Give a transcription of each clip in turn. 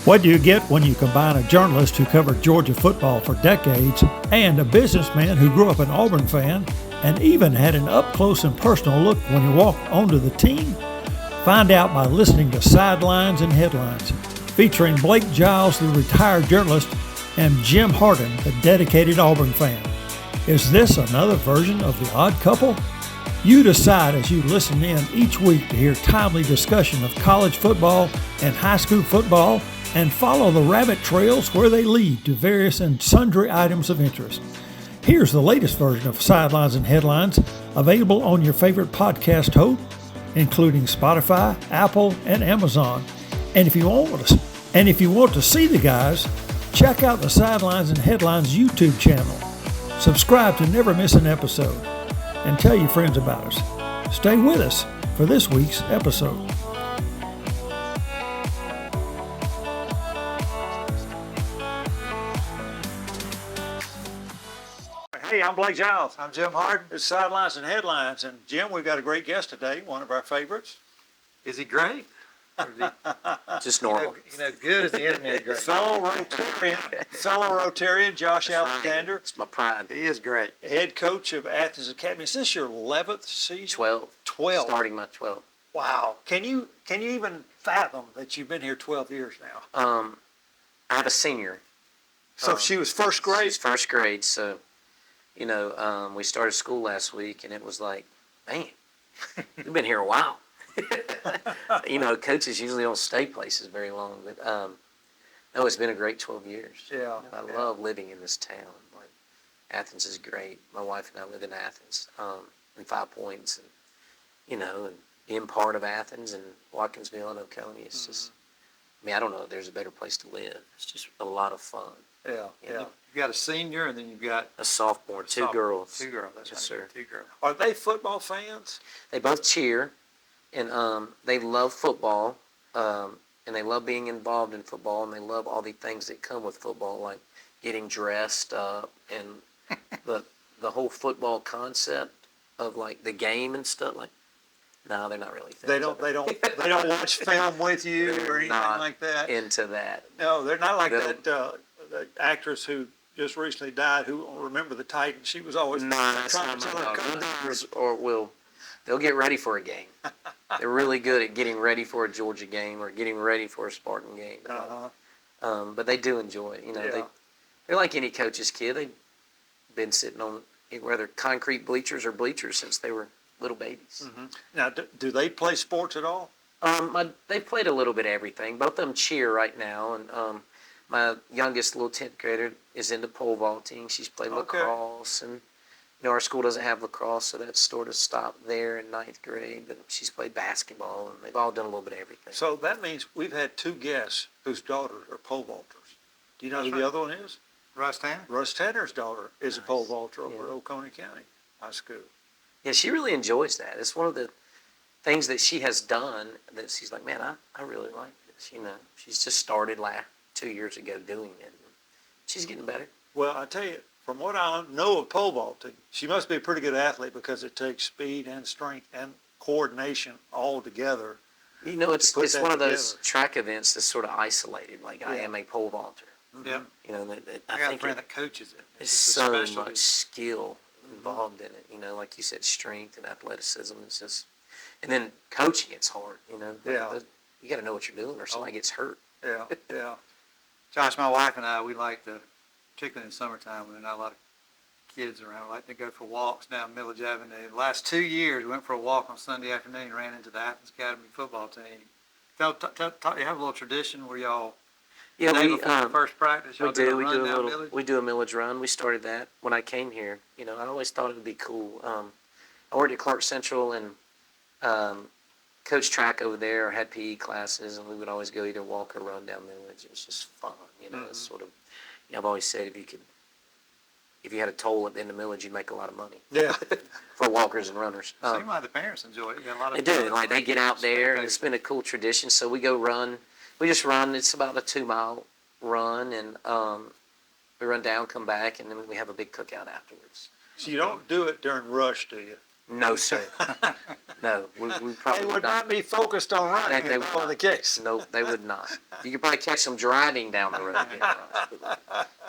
What do you get when you combine a journalist who covered Georgia football for decades and a businessman who grew up an Auburn fan and even had an up-close and personal look when he walked onto the team? Find out by listening to Sidelines and Headlines, featuring Blake Giles, the retired journalist, and Jim Harden, the dedicated Auburn fan. Is this another version of The Odd Couple? You decide as you listen in each week to hear timely discussion of college football and high school football, and follow the rabbit trails where they lead to various and sundry items of interest. Here's the latest version of Sidelines and Headlines, available on your favorite podcast host, including Spotify, Apple, and Amazon. And if you want to see the guys, check out the Sidelines and Headlines YouTube channel. Subscribe to never miss an episode, and tell your friends about us. Stay with us for this week's episode. Hey, I'm Blake Giles. I'm Jim Harden. It's Sidelines and Headlines. And Jim, we've got a great guest today, one of our favorites. Is he great? Just normal. Good as the internet great. Fellow Rotarian Josh Alexander. It's my pride. He is great. Head coach of Athens Academy. Is this your 11th season? 12. 12. Starting my 12. Wow. Can you even fathom that you've been here 12 years now? I have a senior. So she was first grade? She's first grade, so, we started school last week, and it was like, man, you've been here a while. Coaches usually don't stay places very long, but no, it's been a great 12 years. Yeah. I love living in this town. Like, Athens is great. My wife and I live in Athens, in 5 Points, and being part of Athens and Watkinsville and Oconee, it's just, I don't know if there's a better place to live. It's just a lot of fun. Yeah. You've got a senior, and then you've got A sophomore, two girls. Two girls. That's Yes, right. sir. Two girls. Are they football fans? They both cheer, and they love football, and they love being involved in football, and they love all the things that come with football, like getting dressed up and the whole football concept of like the game and stuff. Like, no, they're not really. They don't watch film with you or anything like that. Into that. No, they're not like that. The actress who just recently died, who remember the Titan. She was always That's trying not to my tell dog. her. They'll get ready for a game. They're really good at getting ready for a Georgia game or getting ready for a Spartan game. But they do enjoy it. They're like any coach's kid. They've been sitting on whether concrete bleachers or bleachers since they were little babies. Mm-hmm. Now, do they play sports at all? They played a little bit of everything. Both of them cheer right now, and my youngest little 10th grader is into pole vaulting. She's played lacrosse, and our school doesn't have lacrosse, so that's sort of stopped there in 9th grade. But she's played basketball, and they've all done a little bit of everything. So that means we've had two guests whose daughters are pole vaulters. Do you know who the other one is? Russ Tanner? Russ Tanner's daughter is a pole vaulter over at Oconee County High School. Yeah, she really enjoys that. It's one of the things that she has done that she's like, man, I really like this. She's just started 2 years ago doing it. She's getting better. Well, I tell you, from what I know of pole vaulting, she must be a pretty good athlete because it takes speed and strength and coordination all together. It's one of those track events that's sort of isolated. Like, I am a pole vaulter. Yeah. I got a think friend that coaches it. There's so much skill involved in it. Like you said, strength and athleticism. It's just, and then coaching, it's hard. You got to know what you're doing, or somebody gets hurt. Yeah. Josh, my wife and I, we like to, particularly in summertime when there's not a lot of kids around, we like to go for walks down Village Avenue. The last 2 years, we went for a walk on Sunday afternoon and ran into the Athens Academy football team. You have a little tradition where y'all, before first practice, y'all we do a millage run. We started that when I came here. I always thought it would be cool. I worked at Clark Central and coached track over there, or had PE classes, and we would always go either walk or run down Millage. It was just fun, It's sort of. I've always said if you had a toll at the end of Millage, you'd make a lot of money. Yeah. For walkers and runners. Seems like the parents enjoy it. You got a lot of. They do. Like, they get out there, and it's been a cool tradition. So we go run. We just run. It's about a 2-mile run, and we run down, come back, and then we have a big cookout afterwards. So you don't do it during rush, do you? No, sir. No, we probably They would not be focused on running They if that were the case. No, they would not. You could probably catch them driving down the road.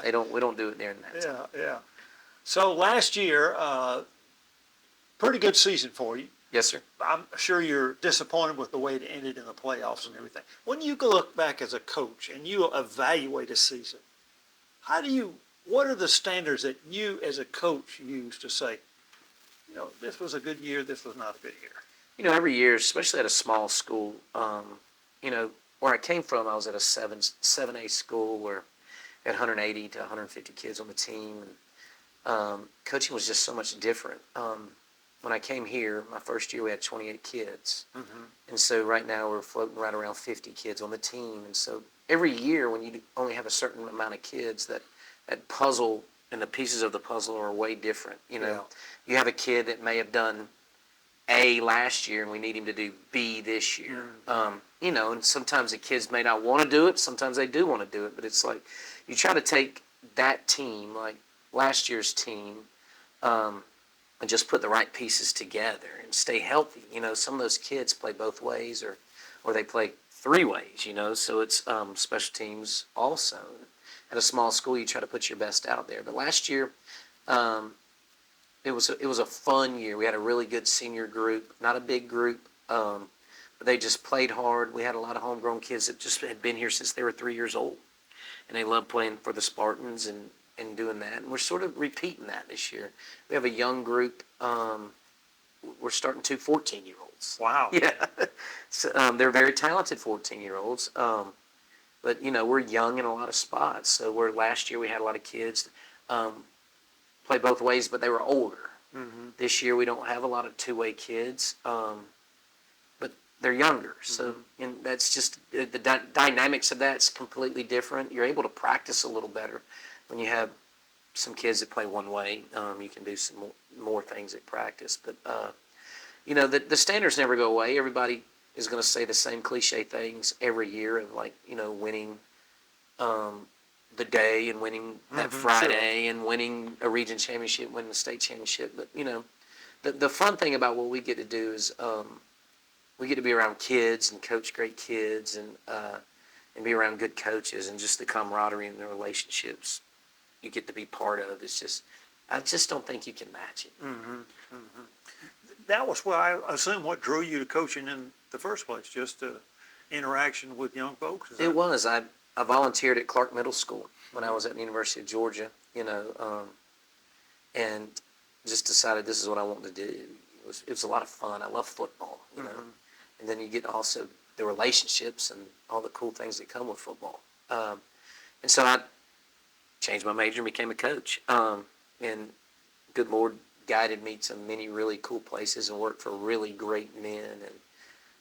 They don't. We don't do it during that time. Yeah. So last year, pretty good season for you. Yes, sir. I'm sure you're disappointed with the way it ended in the playoffs and everything. When you look back as a coach and you evaluate a season, what are the standards that you as a coach use to say, this was a good year, this was not a good year? Every year, especially at a small school, where I came from, I was at a 7A school where we had 180 to 150 kids on the team, and coaching was just so much different. When I came here, my first year, we had 28 kids. Mm-hmm. And so right now we're floating right around 50 kids on the team. And so every year when you only have a certain amount of kids, that puzzle and the pieces of the puzzle are way different. You have a kid that may have done A last year and we need him to do B this year. Mm-hmm. And sometimes the kids may not want to do it. Sometimes they do want to do it. But it's like you try to take that team, like last year's team, and just put the right pieces together and stay healthy. Some of those kids play both ways or they play three ways, so it's special teams also. At a small school, you try to put your best out there. But last year, it was a fun year. We had a really good senior group, not a big group, but they just played hard. We had a lot of homegrown kids that just had been here since they were 3 years old, and they loved playing for the Spartans and doing that. And we're sort of repeating that this year. We have a young group. We're starting 2 14-year-olds. Wow. Yeah. So, they're very talented 14-year-olds. But, we're young in a lot of spots. So last year we had a lot of kids play both ways, but they were older. Mm-hmm. This year we don't have a lot of two-way kids, but they're younger. So and that's just the dynamics of that's completely different. You're able to practice a little better when you have some kids that play one way. You can do some more things at practice. But, the standards never go away. Everybody is going to say the same cliche things every year of winning the day and winning that Friday and winning a region championship, winning the state championship. But, the fun thing about what we get to do is we get to be around kids and coach great kids and be around good coaches, and just the camaraderie and the relationships you get to be part of. I just don't think you can match it. Mm-hmm. Mm-hmm. That was I assume what drew you to coaching in the first place, just the interaction with young folks. It was. I volunteered at Clark Middle School when I was at the University of Georgia, and just decided this is what I wanted to do. It was a lot of fun. I love football, and then you get also the relationships and all the cool things that come with football. And so I changed my major and became a coach. And good Lord guided me to many really cool places and worked for really great men. And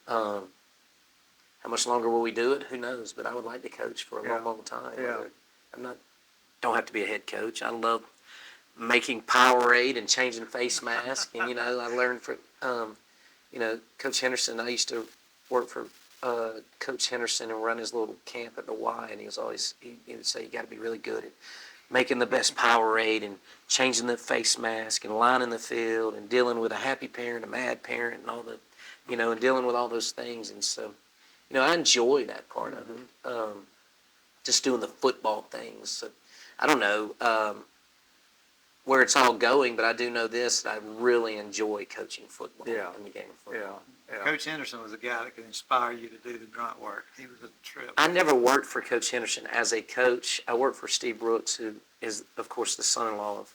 how much longer will we do it? Who knows? But I would like to coach for a long, long time. Yeah. Don't have to be a head coach. I love making Powerade and changing face mask. And, I learned from, Coach Henderson. I used to work for Coach Henderson and run his little camp at the Y, and he would say you got to be really good at making the best Powerade and changing the face mask and lining the field and dealing with a happy parent, a mad parent, and all the, and dealing with all those things. And so, I enjoy that part of it. Just doing the football things. So, I don't know where it's all going, but I do know this, that I really enjoy coaching football and the game of football. Yeah. Coach Henderson was a guy that could inspire you to do the grunt work. He was a trip. I never worked for Coach Henderson as a coach. I worked for Steve Brooks, who is, of course, the son-in-law of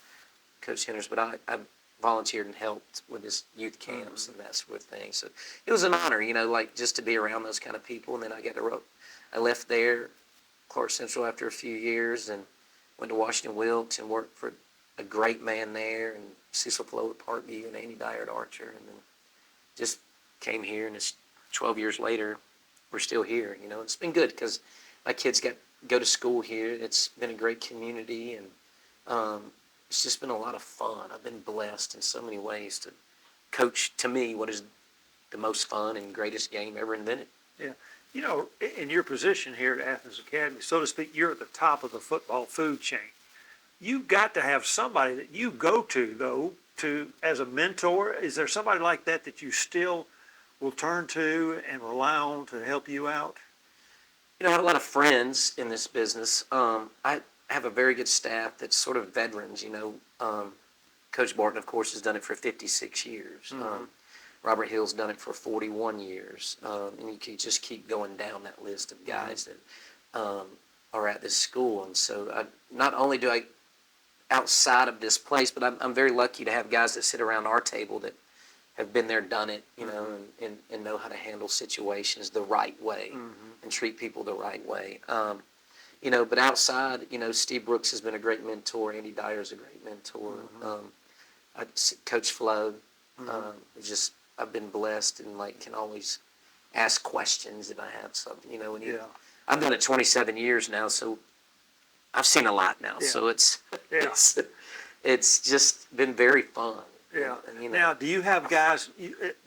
Coach Henderson, but I volunteered and helped with his youth camps and that sort of thing. So it was an honor, just to be around those kind of people. And then I left there, Clark Central, after a few years, and went to Washington Wilkes and worked for a great man there, and Cecil Flo at Parkview and Andy Dyer at Archer, and then just came here, and it's 12 years later, we're still here. It's been good because my kids go to school here. It's been a great community, and it's just been a lot of fun. I've been blessed in so many ways to coach, to me, what is the most fun and greatest game ever invented. Yeah. In your position here at Athens Academy, so to speak, you're at the top of the football food chain. You've got to have somebody that you go to, though, as a mentor? Is there somebody like that you still will turn to and rely on to help you out? I have a lot of friends in this business. I have a very good staff that's sort of veterans. Coach Barton, of course, has done it for 56 years. Robert Hill's done it for 41 years. And you can just keep going down that list of guys that are at this school. And so not only do I, outside of this place, but I'm very lucky to have guys that sit around our table that have been there, done it, and know how to handle situations the right way and treat people the right way. But outside, Steve Brooks has been a great mentor. Andy Dyer's a great mentor. Coach Flo, I've been blessed and can always ask questions if I have something. I've done it 27 years now, so I've seen a lot now. Yeah. So it's just been very fun. Yeah. And, Now, do you have guys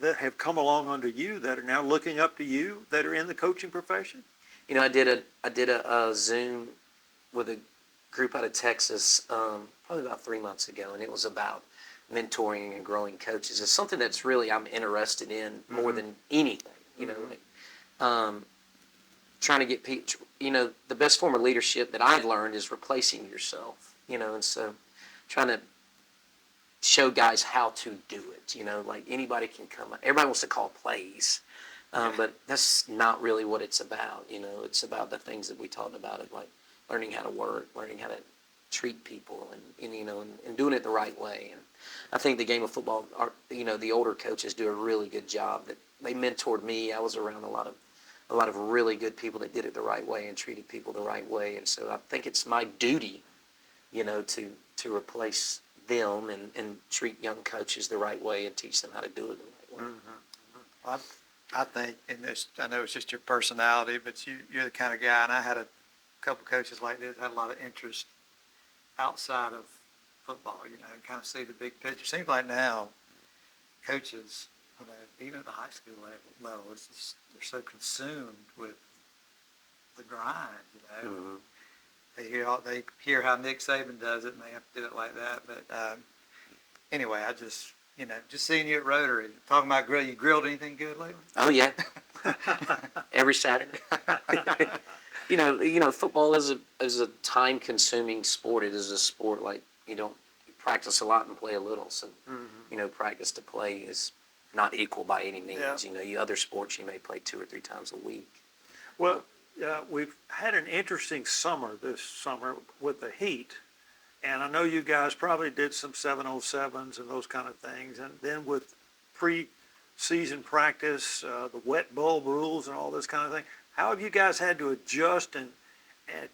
that have come along under you that are now looking up to you that are in the coaching profession? I did a Zoom with a group out of Texas probably about 3 months ago, and it was about mentoring and growing coaches. It's something that's really I'm interested in more than anything. Trying to get people. The best form of leadership that I've learned is replacing yourself. And so trying to show guys how to do it. Anybody can come. Everybody wants to call plays. But that's not really what it's about. It's about the things that we talked about, like learning how to work, learning how to treat people, and doing it the right way. And I think the game of football, the older coaches do a really good job. That they mentored me. I was around a lot of really good people that did it the right way and treated people the right way. And so I think it's my duty, to replace them and treat young coaches the right way and teach them how to do it the right way. I think I know it's just your personality, but you're the kind of guy, and I had a couple coaches like this, had a lot of interest outside of football, kind of see the big picture. Seems like now coaches, even at the high school level, it's just, they're so consumed with the grind, They hear how Nick Saban does it, and they have to do it like that. But anyway, I just seeing you at Rotary, talking about grill, you grilled anything good lately? Oh yeah, every Saturday. Football is a time-consuming sport. It is a sport you practice a lot and play a little. So practice to play is not equal by any means. Yeah. Other sports you may play 2 or 3 times a week. Well, we've had an interesting summer this summer with the heat. And I know you guys probably did some 707s and those kind of things. And then with pre-season practice, the wet bulb rules and all this kind of thing, how have you guys had to adjust and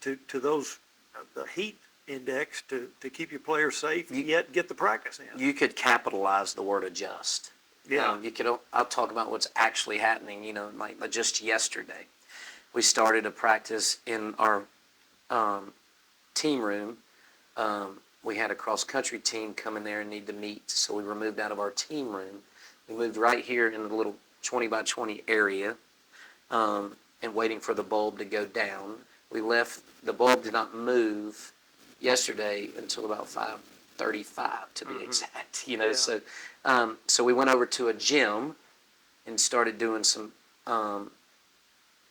to those the heat index to keep your players safe and yet get the practice in? You could capitalize the word adjust. Yeah. I'll talk about what's actually happening. Like just yesterday, we started a practice in our team room. We had a cross-country team come in there and need to meet, so we were moved out of our team room. We moved right here in the little 20 by 20 area and waiting for the bulb to go down. We left, the bulb did not move yesterday until about 5:35 to be exact, Yeah. So we went over to a gym and started doing some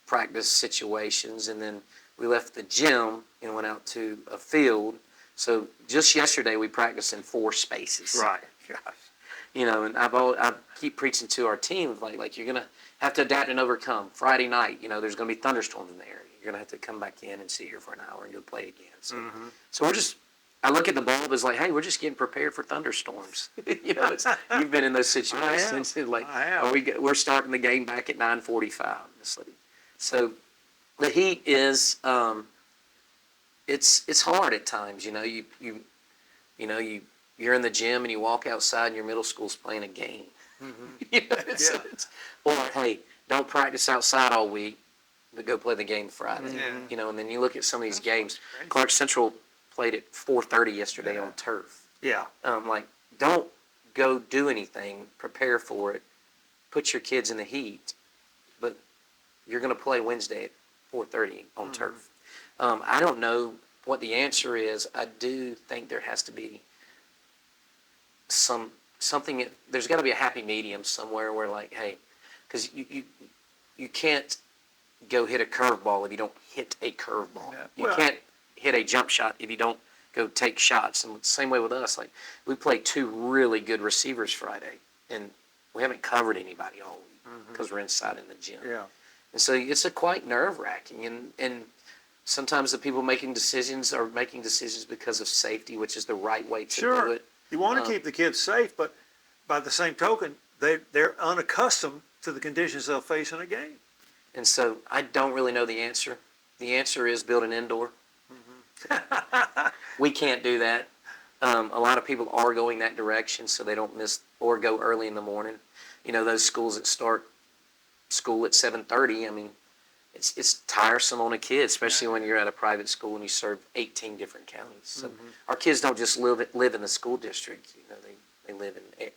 practice situations, and then we left the gym and went out to a field. So just yesterday we practiced in 4 spaces. Right. Gosh. And I keep preaching to our team like you're gonna have to adapt and overcome. Friday night, there's gonna be thunderstorms in the area. You're gonna have to come back in and sit here for an hour and go play again. So I look at the bulb as like, hey, we're just getting prepared for thunderstorms. You've been in those situations. I have. We're starting the game back at 9:45. So the heat is it's hard at times. You're in the gym and you walk outside and your middle school's playing a game. Or hey, don't practice outside all week, but go play the game Friday. Yeah. And then you look at some of these games. Clark Central played at 4:30 yesterday on turf. Yeah. Don't go do anything. Prepare for it. Put your kids in the heat, but you're going to play Wednesday at 4:30 on turf. I don't know what the answer is. I do think there has to be something. There's got to be a happy medium somewhere where like, hey, because you can't go hit a curveball if you don't hit a curveball. Yeah. You can't hit a jump shot if you don't go take shots. And same way with us. Like we played 2 really good receivers Friday, and we haven't covered anybody all week because we're inside in the gym. Yeah. And so it's a quite nerve-wracking, and sometimes the people making decisions are making decisions because of safety, which is the right way to do it. You want to keep the kids safe, but by the same token, they're unaccustomed to the conditions they'll face in a game. And so I don't really know the answer. The answer is build an indoor. We can't do that. A lot of people are going that direction so they don't miss or go early in the morning. You know, those schools that start school at 7:30, I mean, it's tiresome on a kid, especially when you're at a private school and you serve 18 different counties. So our kids don't just live in the school district. You know, they live in.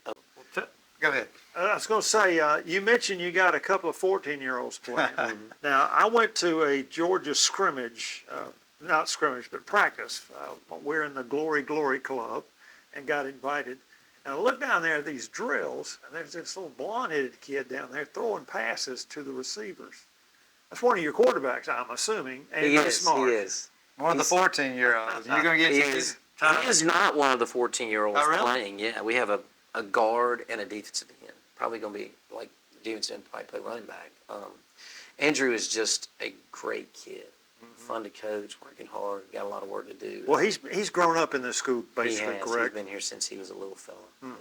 Go ahead. I was going to say, you mentioned you got a couple of 14-year-olds playing. Now, I went to a Georgia scrimmage, not scrimmage, but practice. We're in the Glory Club and got invited. And I looked down there at these drills, and there's this little blonde-headed kid down there throwing passes to the receivers. That's one of your quarterbacks, I'm assuming, and he's smart. He is. One of the 14-year-olds. You're going to get He some is. He is not one of the 14-year-olds Oh, really? playing. Yeah, we have a guard and a defensive end. Probably going to be like defensive end, probably play running back. Andrew is just a great kid. Fun to coach, working hard, got a lot of work to do. Well, he's grown up in this school, basically, He has. correct? He's been here since he was a little fella.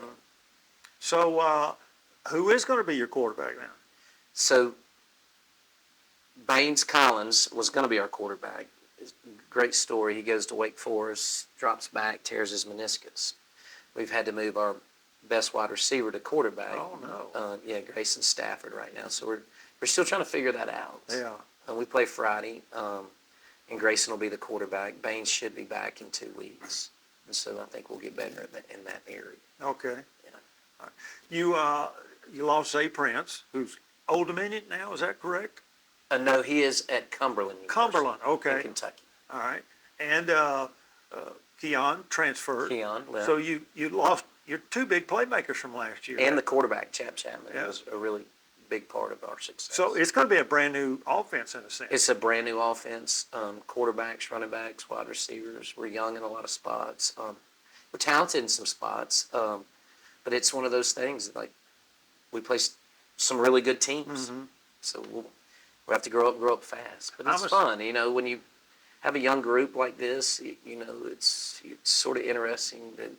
So, who is going to be your quarterback now? So, Baines Collins was going to be our quarterback. Great story. He goes to Wake Forest, drops back, tears his meniscus. We've had to move our best wide receiver to quarterback. Oh, no. Grayson Stafford right now. So we're still trying to figure that out. Yeah. We play Friday, and Grayson will be the quarterback. Baines should be back in 2 weeks. And so I think we'll get better in that area. Okay. Yeah. All right. You lost Zay Prince, who's Old Dominion now, is that correct? No, he is at Cumberland University Cumberland, okay. in Kentucky. All right. And Keon transferred. Keon left. So you lost your 2 big playmakers from last year. And the quarterback, Chap Chapman, Yeah. was a really big part of our success. So it's going to be a brand new offense in a sense. It's a brand new offense. Quarterbacks, running backs, wide receivers. We're young in a lot of spots. We're talented in some spots. But it's one of those things, like, we play some really good teams. So we'll have to grow up fast. But it's fun, you know, when you have a young group like this, you know, it's sort of interesting that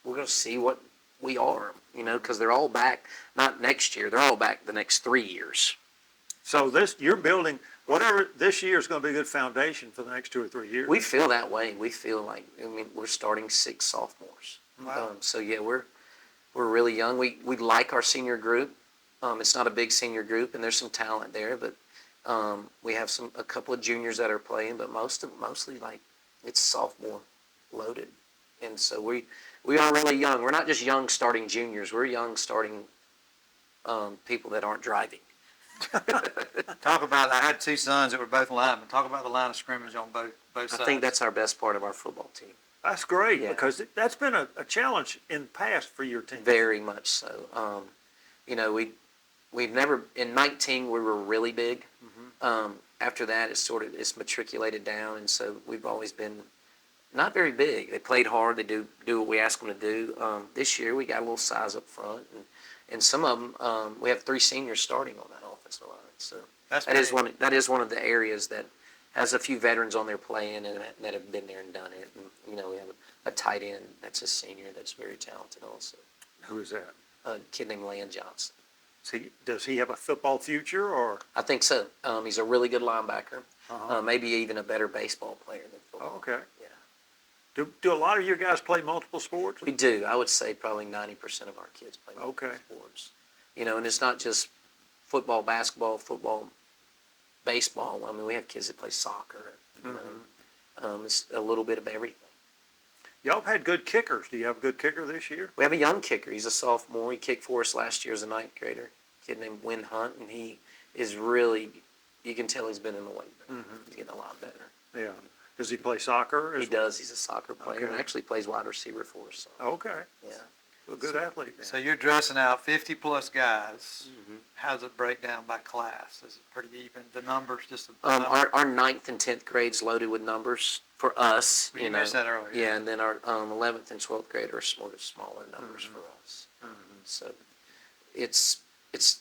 we're going to see what we are, you know, because they're all back, not next year, they're all back the next 3 years. So you're building, whatever, this year is going to be a good foundation for the next 2 or 3 years. We feel that way. We feel like, I mean, we're starting 6 sophomores. Wow. So, yeah, we're really young. We like our senior group. It's not a big senior group, and there's some talent there, but we have a couple of juniors that are playing, but mostly like it's sophomore loaded. And so we are really young. We're not just young starting juniors. We're young starting people that aren't driving. Talk about, I had 2 sons that were both linemen. Talk about the line of scrimmage on both sides. I think that's our best part of our football team. That's great, Yeah. because that's been a challenge in the past for your team. Very much so. You know, we've never, in 19 we were really big. After that it's matriculated down, and so we've always been not very big. They played hard. They do what we ask them to do. This year we got a little size up front, and some of them, we have 3 seniors starting on that offensive line. So that is one of the areas that has a few veterans on there playing and that have been there and done it. And, you know, we have a tight end that's a senior that's very talented also. Who is that? A kid named Land Johnson. Does he have a football future, or? I think so. He's a really good linebacker. Uh-huh. Maybe even a better baseball player than football. Oh, okay. Yeah. Do a lot of your guys play multiple sports? We do. I would say probably 90% of our kids play multiple Okay. sports. You know, and it's not just football, basketball, baseball. I mean, we have kids that play soccer. You know. It's a little bit of everything. Y'all have had good kickers. Do you have a good kicker this year? We have a young kicker. He's a sophomore. He kicked for us last year as a 9th grader. A kid named Wynn Hunt, and he is really, you can tell he's been in the weight room. He's getting a lot better. Yeah. Does he play soccer? He does. He's a soccer player and Okay. actually plays wide receiver for us. So, Okay. yeah. a good athlete. Then. So you're dressing out 50-plus guys. Mm-hmm. How does it break down by class? Is it pretty even? The numbers, just the Our 9th and 10th grade's loaded with numbers for us. You mentioned that earlier. Yeah, and then our 11th and 12th grade are smaller numbers for us. So it's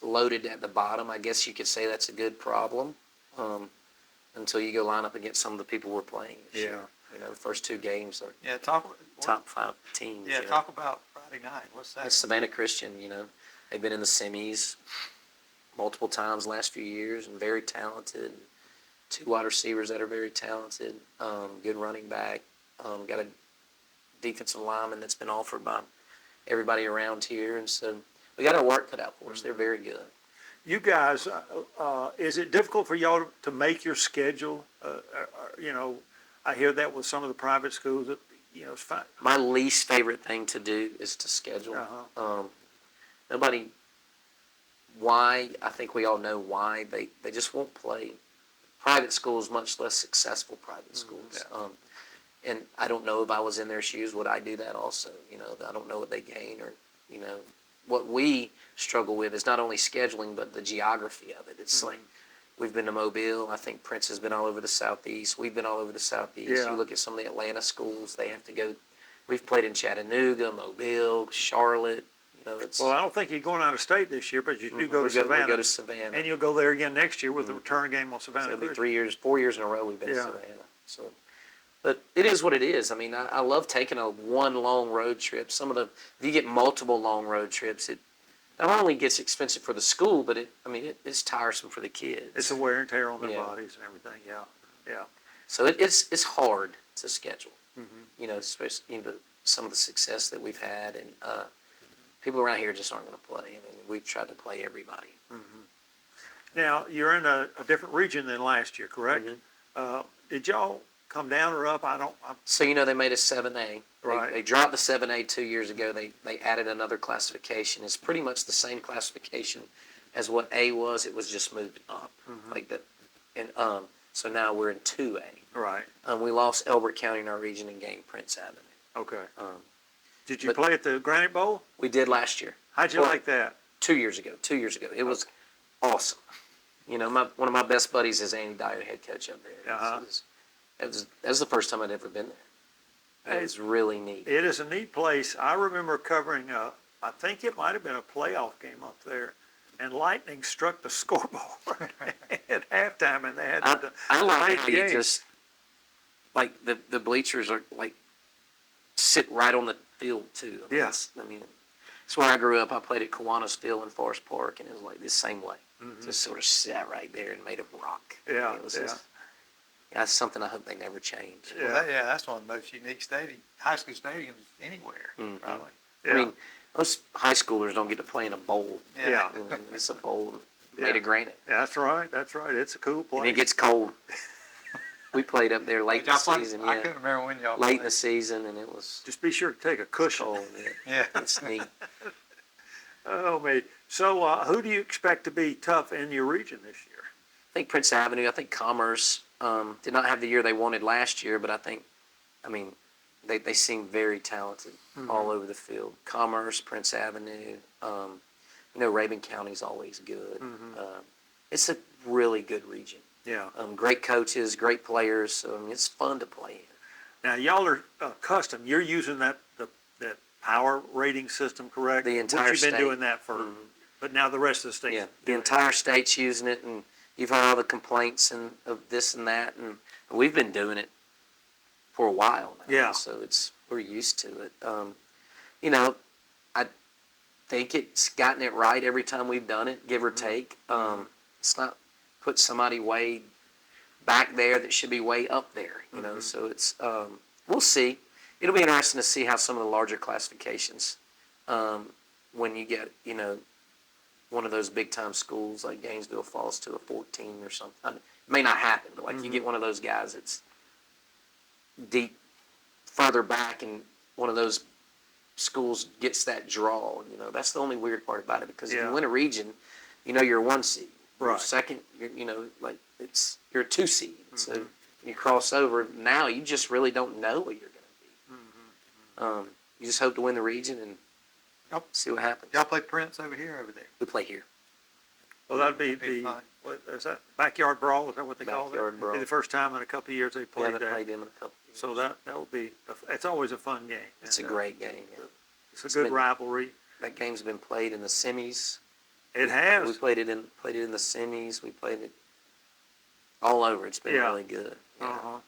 loaded at the bottom. I guess you could say that's a good problem until you go line up against some of the people we're playing this year. The first 2 games are top 5 teams. Yeah, talk about Friday night. What's that? That's Savannah Christian. They've been in the semis multiple times last few years and very talented. 2 wide receivers that are very talented. Good running back. Got a defensive lineman that's been offered by everybody around here, and so we got our work cut out for us. They're very good. You guys, is it difficult for y'all to make your schedule? I hear that with some of the private schools. That, it's fine. My least favorite thing to do is to schedule. Nobody. Why? I think we all know why they just won't play. Private schools, much less successful private schools. And I don't know if I was in their shoes, would I do that also? I don't know what they gain or, what we struggle with is not only scheduling, but the geography of it. It's like we've been to Mobile. I think Prince has been all over the Southeast. We've been all over the Southeast. Yeah. You look at some of the Atlanta schools, they have to go. We've played in Chattanooga, Mobile, Charlotte. Well, I don't think you're going out of state this year, but you do go to Savannah. We go to Savannah. And you'll go there again next year with the return game on Savannah. So it'll be 4 years in a row we've been to Yeah. Savannah. So, but it is what it is. I mean, I love taking one long road trip. If you get multiple long road trips, it not only gets expensive for the school, but it's tiresome for the kids. It's a wear and tear on their bodies and everything. Yeah. So it's hard to schedule. Especially some of the success that we've had, and people around here just aren't going to play. We've tried to play everybody. Now, you're in a different region than last year, correct? Did y'all come down or up? So they made us 7A. Right. They dropped the 7A 2 years ago. They added another classification. It's pretty much the same classification as what A was. It was just moved up like that. And so now we're in 2A. Right. We lost Elbert County in our region and gained Prince Avenue. Okay. Did you play at the Granite Bowl? We did last year. How'd you like that? 2 years ago. It was awesome. One of my best buddies is Andy Dyer, head coach up there. That was the first time I'd ever been there. It was really neat. It is a neat place. I remember covering I think it might have been a playoff game up there, and lightning struck the scoreboard at halftime, and they had I like late how you game. just like the bleachers are like sit right on the field too. That's where I grew up. I played at Kiwanis Field in Forest Park, and it was like the same way. Just sort of sat right there and made of rock. Yeah, It was that's something I hope they never change. Well, that's one of the most unique high school stadiums anywhere, probably. Yeah. I mean, most high schoolers don't get to play in a bowl. Yeah. And it's a bowl made of granite. That's right. It's a cool place. And it gets cold. We played up there late in the season. I couldn't remember when y'all late in the season, and it was Just be sure to take a cushion. cold. Yeah. It's neat. Oh, man. So who do you expect to be tough in your region this year? I think Prince Avenue. I think Commerce did not have the year they wanted last year, but they seem very talented all over the field. Commerce, Prince Avenue. Rabin County's always good. It's a really good region. Yeah. Great coaches, great players. So it's fun to play in. Now, y'all are custom. You're using that power rating system, correct? The entire You've been state. doing that for, but now the rest of the state. Yeah, the entire state's using it, and you've heard all the complaints of this and that, and we've been doing it for a while now. Yeah. So we're used to it. I think it's gotten it right every time we've done it, give or take. It's not put somebody way back there that should be way up there. So it's we'll see. It'll be interesting to see how some of the larger classifications, when you get, one of those big-time schools like Gainesville falls to a 14 or something. It may not happen, but you get one of those guys that's deep, further back, and one of those schools gets that draw. That's the only weird part about it, because if you win a region, you're a 1 seed. Right. Second, you're a 2 seed. So you cross over, now you just really don't know what you're going to be. You just hope to win the region and See what happens. Y'all play Prince over here, or over there? We play here. Well, that'd be That'd be the, fun. what, is that backyard brawl? Is that what they call it? Backyard brawl. Be the first time in a couple of years they We played haven't that. played them in a couple years. So that will be, it's always a fun game. It's a And, great game. Yeah. It's a good been- rivalry. That game's been played in the semis. It We has. played it in the semis. We played it all over. It's been Yeah. really good. Yeah. Uh-huh.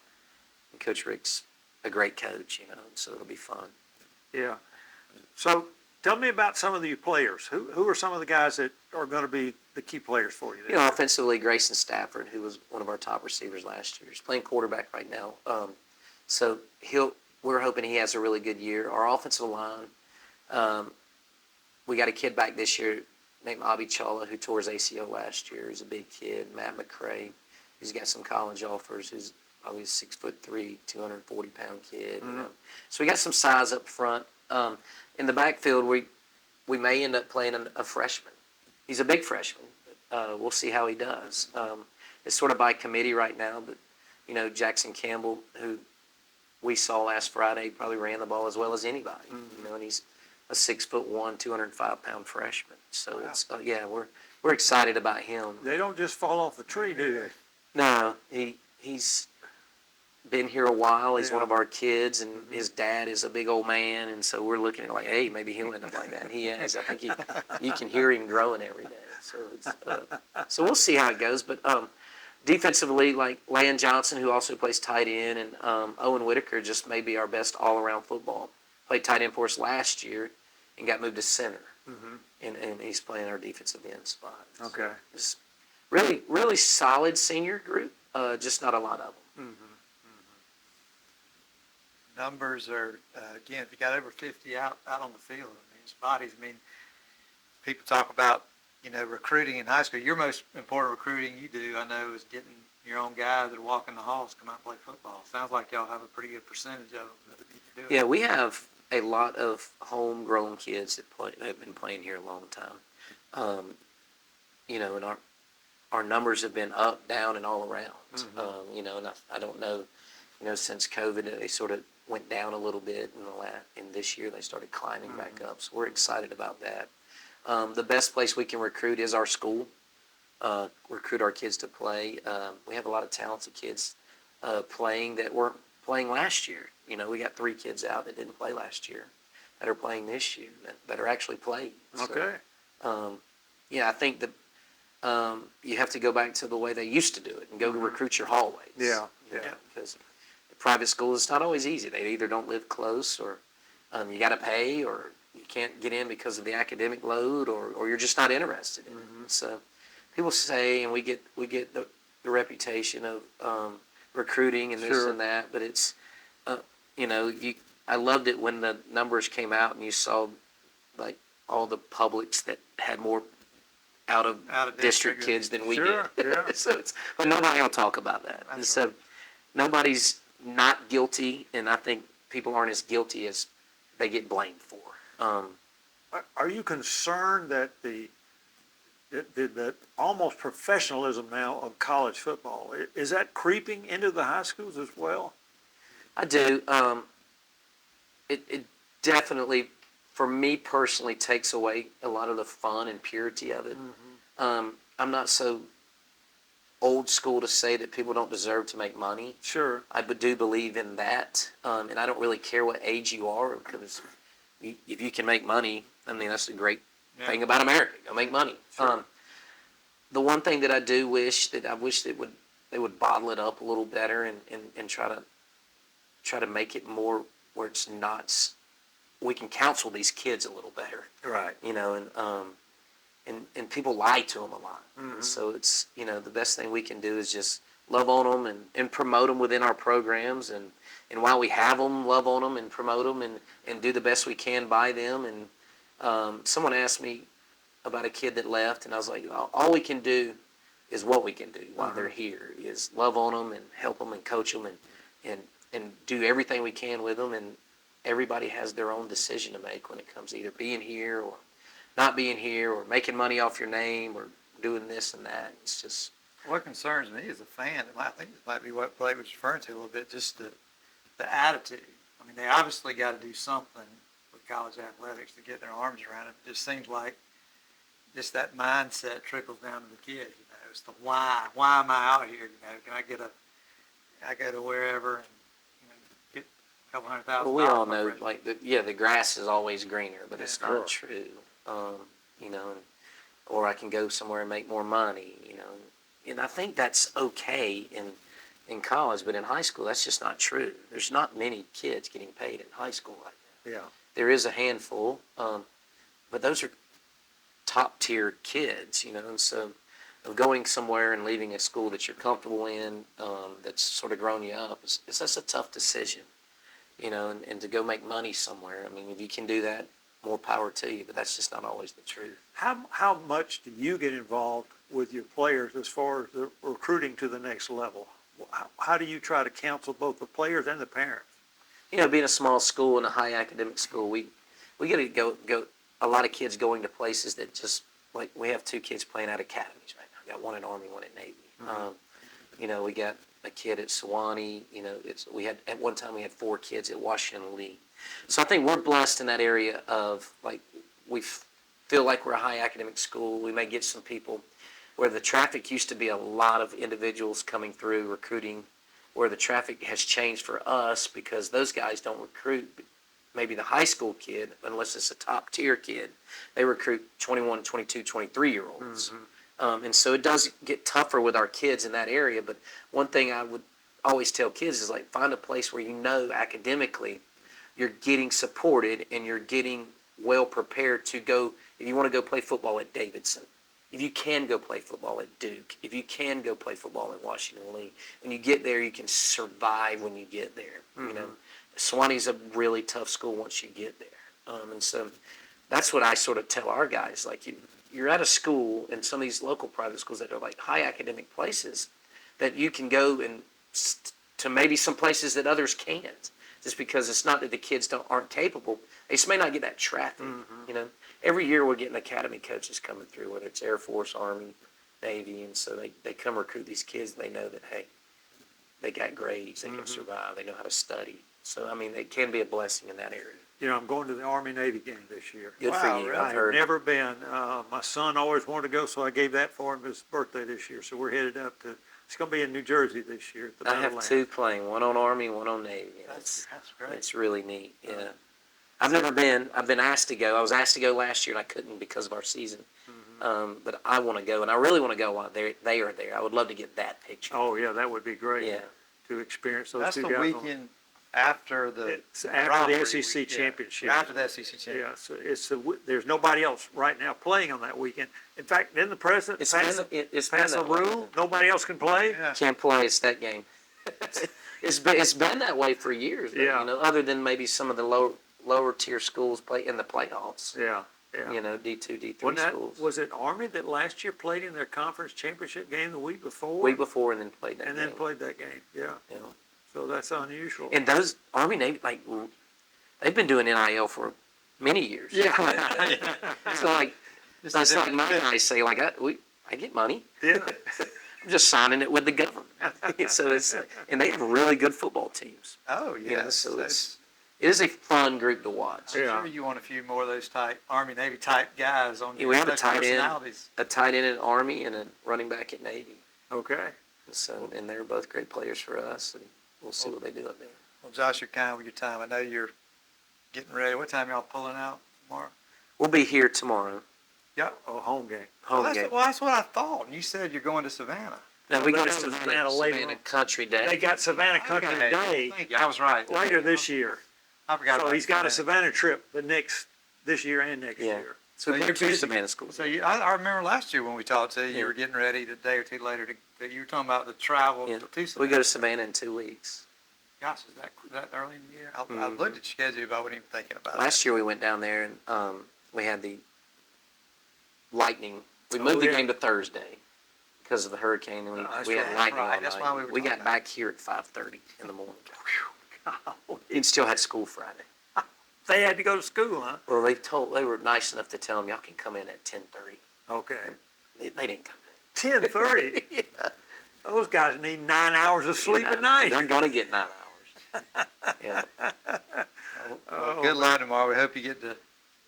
And Coach Rick's a great coach, so it'll be fun. Yeah. So tell me about some of the players. Who are some of the guys that are going to be the key players for you? Offensively, Grayson Stafford, who was one of our top receivers last year, is playing quarterback right now. So we're hoping he has a really good year. Our offensive line, we got a kid back this year named Abi Chawla who tore his ACL last year. He's a big kid. Matt McCray, who's got some college offers, who's probably a 6'3", 240-pound kid. So we got some size up front. In the backfield, we may end up playing a freshman. He's a big freshman. We'll see how he does. It's sort of by committee right now, but Jackson Campbell, who we saw last Friday, probably ran the ball as well as anybody. And he's a 6'1", 205-pound freshman. So Wow. it's we're excited about him. They don't just fall off the tree, do they? No, he's been here a while. He's Yeah. one of our kids, and his dad is a big old man, and so we're looking at like, hey, maybe he'll end up like that. And he has. I think you can hear him growing every day. So so we'll see how it goes. But defensively, like Lan Johnson, who also plays tight end, and Owen Whitaker just may be our best all-around football. Played tight end for us last year and got moved to center, and he's playing our defensive end spot. So Okay. it's really, really solid senior group, just not a lot of them. Numbers are, again, if you got over 50 out on the field, it's bodies. People talk about, recruiting in high school. Your most important recruiting you do, I know, is getting your own guys that walk in the halls come out and play football. Sounds like y'all have a pretty good percentage of them that do it. Yeah, we have a lot of homegrown kids that have been playing here a long time. And our numbers have been up, down, and all around. And I don't know, since COVID, they sort of went down a little bit in this year they started climbing back up. So we're excited about that. The best place we can recruit is our school. Recruit our kids to play. We have a lot of talented kids playing that weren't playing last year. We got 3 kids out that didn't play last year that are playing this year that are actually playing. Okay. So, I think that you have to go back to the way they used to do it and go recruit your hallways. Yeah. Because the private schools, it's not always easy. They either don't live close, or you got to pay, or you can't get in because of the academic load, or you're just not interested in it. So people say, and we get the reputation of recruiting and this Sure. and that, but it's I loved it when the numbers came out and you saw like all the publics that had more out of district kids than we Sure, did. yeah. But nobody will talk about that. And so nobody's not guilty, and I think people aren't as guilty as they get blamed for. Are you concerned that the almost professionalism now of college football, is that creeping into the high schools as well? I do. It definitely, for me personally, takes away a lot of the fun and purity of it. I'm not so old school to say that people don't deserve to make money. Sure. I do believe in that, and I don't really care what age you are, because if you can make money, that's the great thing about America. Go make money. Sure. The one thing that I do wish that they would bottle it up a little better and try to make it more where it's not. We can counsel these kids a little better. Right. And people lie to them a lot. So it's, the best thing we can do is just love on them and promote them within our programs. And while we have them, love on them and promote them and do the best we can by them. And someone asked me about a kid that left, and I was like, all we can do is what we can do while they're here, is love on them and help them and coach them and do everything we can with them. And everybody has their own decision to make when it comes to either being here or not being here, or making money off your name, or doing this and that. It's just. What concerns me as a fan, I think this might be what Blake was referring to a little bit, just the attitude. They obviously got to do something with college athletics to get their arms around it. It just seems like just that mindset trickles down to the kids. You know, it's the why. Why am I out here? You know, can I go to wherever and get a couple $100,000. Well, we all know, like, the grass is always greener, but it's Sure. not true. Or I can go somewhere and make more money, and I think that's okay in college, but in high school, that's just not true. There's not many kids getting paid in high school right now. Yeah. There is a handful, but those are top tier kids, and so of going somewhere and leaving a school that you're comfortable in, that's sort of grown you up, it's just a tough decision, and to go make money somewhere. I mean, if you can do that, more power to you, but that's just not always the truth. How much do you get involved with your players as far as the recruiting to the next level? How do you try to counsel both the players and the parents? Being a small school and a high academic school, we get to go a lot of kids going to places that just, like, we have 2 kids playing at academies right now. We got one at Army, one at Navy. Mm-hmm. We got a kid at Sewanee. At one time we had 4 kids at Washington Lee. So I think we're blessed in that area of, like, we feel like we're a high academic school. We may get some people where the traffic used to be a lot of individuals coming through recruiting, where the traffic has changed for us because those guys don't recruit maybe the high school kid unless it's a top tier kid. They recruit 21, 22, 23-year-olds. Mm-hmm. And so it does get tougher with our kids in that area. But one thing I would always tell kids is, like, find a place where academically you're getting supported and you're getting well prepared to go. If you want to go play football at Davidson, if you can go play football at Duke, if you can go play football at Washington Lee, when you get there, you can survive when you get there. Mm-hmm. Sewanee's a really tough school once you get there. And so that's what I sort of tell our guys. Like, you're at a school, and some of these local private schools that are like high academic places, that you can go and to maybe some places that others can't. Just because it's not that the kids aren't capable, they just may not get that traffic. Mm-hmm. Every year we're getting academy coaches coming through, whether it's Air Force, Army, Navy, and so they come recruit these kids. They know that, hey, they got grades, they can survive, they know how to study. So I mean, it can be a blessing in that area. I'm going to the Army-Navy game this year. Good for you. Really? I've never been. My son always wanted to go, so I gave that for him his birthday this year. So we're headed up to. It's going to be in New Jersey this year. At the I have 2 playing, one on Army, one on Navy. That's great. It's really neat. Yeah, I've never been. I've been asked to go. I was asked to go last year, and I couldn't because of our season. But I want to go, and I really want to go while they are there. I would love to get that picture. Oh yeah, that would be great. Yeah, to experience those That's 2 the guys. weekend after the It's after rivalry the SEC week, championship. After the SEC championship. Yeah, so there's nobody else right now playing on that weekend. In fact, didn't the president it's pass a been that way. rule? Nobody else can play? Yeah. Can't play. It's that game. It's been that way for years. Yeah. Other than maybe some of the lower tier schools play in the playoffs. Yeah. D2, D3 schools. Was it Army that last year played in their conference championship game the week before? Week before, and then played that and game. then played that game, yeah. So that's unusual. And those Army, Navy, like, they've been doing NIL for many years. Yeah. So, like, that's like my guys say, like, I get money. Yeah. I'm just signing it with the government. So and they have really good football teams. Oh, yeah. So it is a fun group to watch. I'm sure you want a few more of those type Army, Navy type guys on your We have a special tight end, personalities. at Army, and a running back at Navy. Okay. And they're both great players for us, and we'll see what they do up there. Well, Josh, you're kind with your time. I know you're getting ready. What time y'all pulling out tomorrow? We'll be here tomorrow. Yeah. Oh, home game. Game. Well, that's what I thought. You said you're going to Savannah. Now we go to That's Savannah later Savannah on. Country Day. They got Savannah Country Okay. Day Thank you. I was right. later this year. I forgot So about he's got a Savannah trip this year and next Yeah. year. So we So go you're to busy. Savannah School. So I remember last year when we talked to you, Yeah. you were getting ready a day or two later that you were talking about the travel Yeah. to We Savannah. go to Savannah in 2 weeks. Gosh, is that early in the year? I looked at your schedule, but I wasn't even thinking about it. Last year we went down there and we had the lightning. We moved the game to Thursday because of the hurricane, and That's we had right. lightning Right, all that's night. why we were We talking got about back here at 5:30 in the morning. And still had school Friday. They had to go to school, huh? Well, they were nice enough to tell them y'all can come in at 10:30. Okay. They didn't come 10:30. in. Yeah. Those guys need 9 hours of sleep a night. They're gonna get 9 hours. Yeah. Well, good luck tomorrow. We hope you get to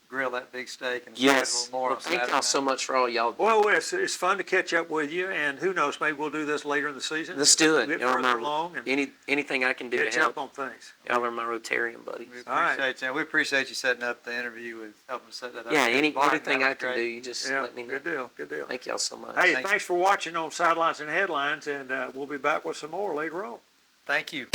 grill that big steak and enjoy it a Yes. little more Well, on thank Saturday y'all so night. much for all y'all. Well, it's fun to catch up with you, and who knows, maybe we'll do this later in the season. Let's do it. Get Y'all are further my, along and anything I can do to catch help. up on things. Y'all are my Rotarian buddies. We All right. appreciate you. And we appreciate you setting up the interview with helping set that up. Yeah, Barton, anything that I was can great. do, you just Yeah, let me know. good deal, good deal. Thank y'all so much. Hey, Thanks. thanks for watching on Sidelines and Headlines, and we'll be back with some more later on. Thank you.